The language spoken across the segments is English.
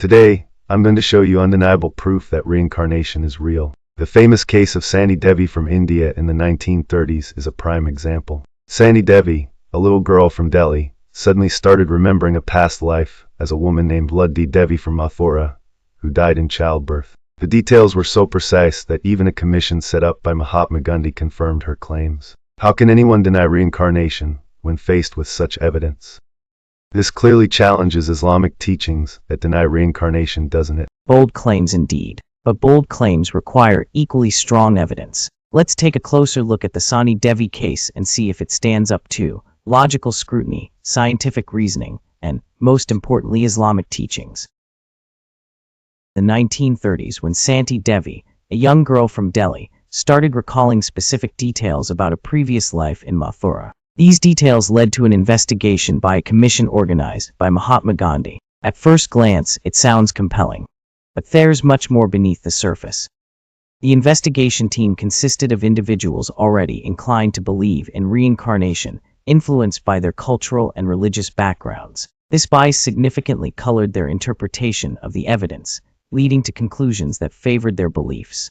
Today, I'm going to show you undeniable proof that reincarnation is real. The famous case of Shanti Devi from India in the 1930s is a prime example. Shanti Devi, a little girl from Delhi, suddenly started remembering a past life as a woman named Luddi Devi from Mathura, who died in childbirth. The details were so precise that even a commission set up by Mahatma Gandhi confirmed her claims. How can anyone deny reincarnation when faced with such evidence? This clearly challenges Islamic teachings that deny reincarnation, doesn't it? Bold claims indeed, but bold claims require equally strong evidence. Let's take a closer look at the Shanti Devi case and see if it stands up to logical scrutiny, scientific reasoning, and, most importantly, Islamic teachings. In the 1930s, when Shanti Devi, a young girl from Delhi, started recalling specific details about a previous life in Mathura. These details led to an investigation by a commission organized by Mahatma Gandhi. At first glance, it sounds compelling, but there's much more beneath the surface. The investigation team consisted of individuals already inclined to believe in reincarnation, influenced by their cultural and religious backgrounds. This bias significantly colored their interpretation of the evidence, leading to conclusions that favored their beliefs.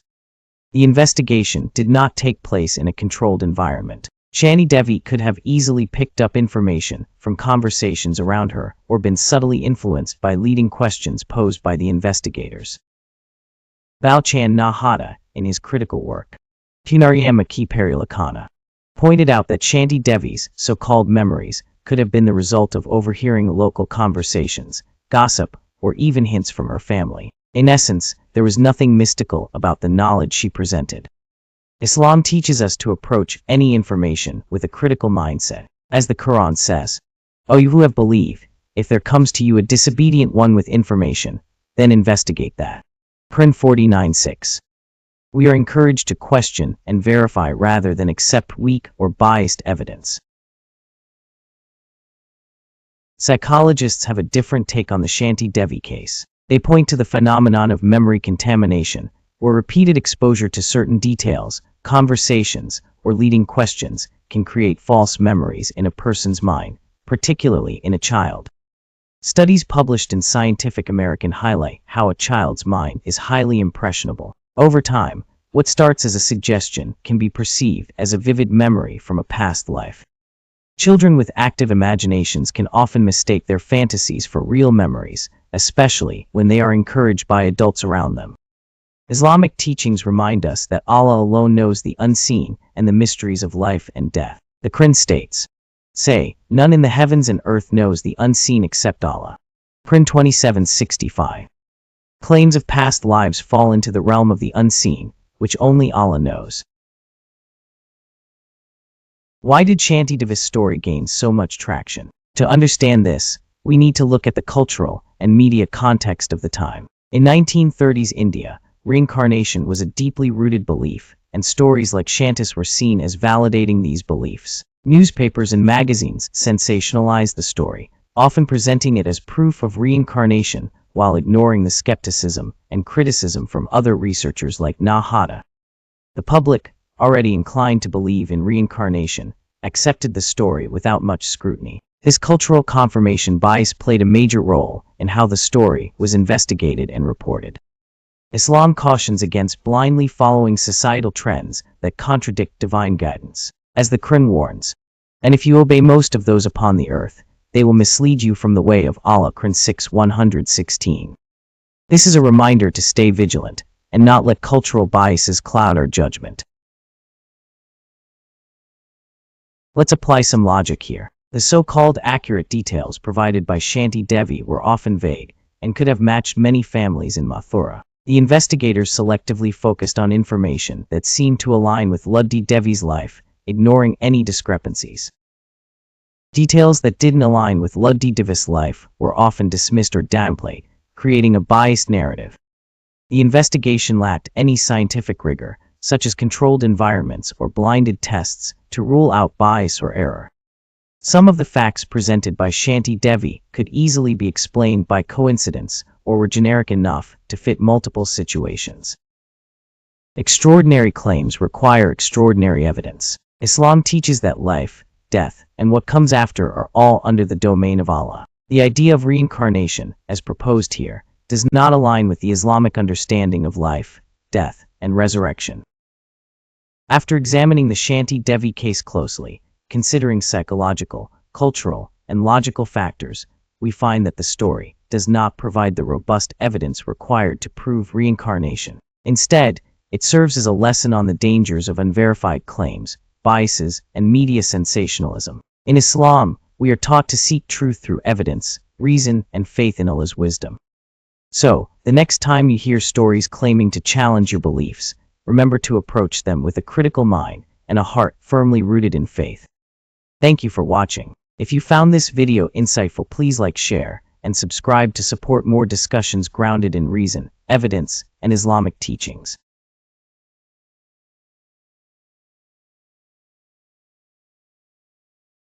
The investigation did not take place in a controlled environment. Shanti Devi could have easily picked up information from conversations around her or been subtly influenced by leading questions posed by the investigators. Balchan Nahata, in his critical work, Punariyama Ki Parilakana, pointed out that Shanti Devi's so-called memories could have been the result of overhearing local conversations, gossip, or even hints from her family. In essence, there was nothing mystical about the knowledge she presented. Islam teaches us to approach any information with a critical mindset. As the Quran says, "O you who have believed, if there comes to you a disobedient one with information, then investigate that." Quran 49:6. We are encouraged to question and verify rather than accept weak or biased evidence. Psychologists have a different take on the Shanti Devi case. They point to the phenomenon of memory contamination, where repeated exposure to certain details, conversations, or leading questions can create false memories in a person's mind, particularly in a child. Studies published in Scientific American highlight how a child's mind is highly impressionable. Over time, what starts as a suggestion can be perceived as a vivid memory from a past life. Children with active imaginations can often mistake their fantasies for real memories, especially when they are encouraged by adults around them. Islamic teachings remind us that Allah alone knows the unseen and the mysteries of life and death. The Quran states, "Say, none in the heavens and earth knows the unseen except Allah." Quran 27:65. Claims of past lives fall into the realm of the unseen, which only Allah knows. Why did Shanti Devi's story gain so much traction? To understand this, we need to look at the cultural and media context of the time. In 1930s India, reincarnation was a deeply rooted belief, and stories like Shanti's were seen as validating these beliefs. Newspapers and magazines sensationalized the story, often presenting it as proof of reincarnation while ignoring the skepticism and criticism from other researchers like Nahata. The public, already inclined to believe in reincarnation, accepted the story without much scrutiny. This cultural confirmation bias played a major role in how the story was investigated and reported. Islam cautions against blindly following societal trends that contradict divine guidance. As the Quran warns, "And if you obey most of those upon the earth, they will mislead you from the way of Allah." Quran 6:116. This is a reminder to stay vigilant and not let cultural biases cloud our judgment. Let's apply some logic here. The so-called accurate details provided by Shanti Devi were often vague and could have matched many families in Mathura. The investigators selectively focused on information that seemed to align with Luddi Devi's life, ignoring any discrepancies. Details that didn't align with Luddi Devi's life were often dismissed or downplayed, creating a biased narrative. The investigation lacked any scientific rigor, such as controlled environments or blinded tests, to rule out bias or error. Some of the facts presented by Shanti Devi could easily be explained by coincidence or were generic enough to fit multiple situations. Extraordinary claims require extraordinary evidence. Islam teaches that life, death, and what comes after are all under the domain of Allah. The idea of reincarnation, as proposed here, does not align with the Islamic understanding of life, death, and resurrection. After examining the Shanti Devi case closely, considering psychological, cultural, and logical factors, we find that the story does not provide the robust evidence required to prove reincarnation. Instead, it serves as a lesson on the dangers of unverified claims, biases, and media sensationalism. In Islam, we are taught to seek truth through evidence, reason, and faith in Allah's wisdom. So, the next time you hear stories claiming to challenge your beliefs, remember to approach them with a critical mind and a heart firmly rooted in faith. Thank you for watching. If you found this video insightful, please like, share, and subscribe to support more discussions grounded in reason, evidence, and Islamic teachings.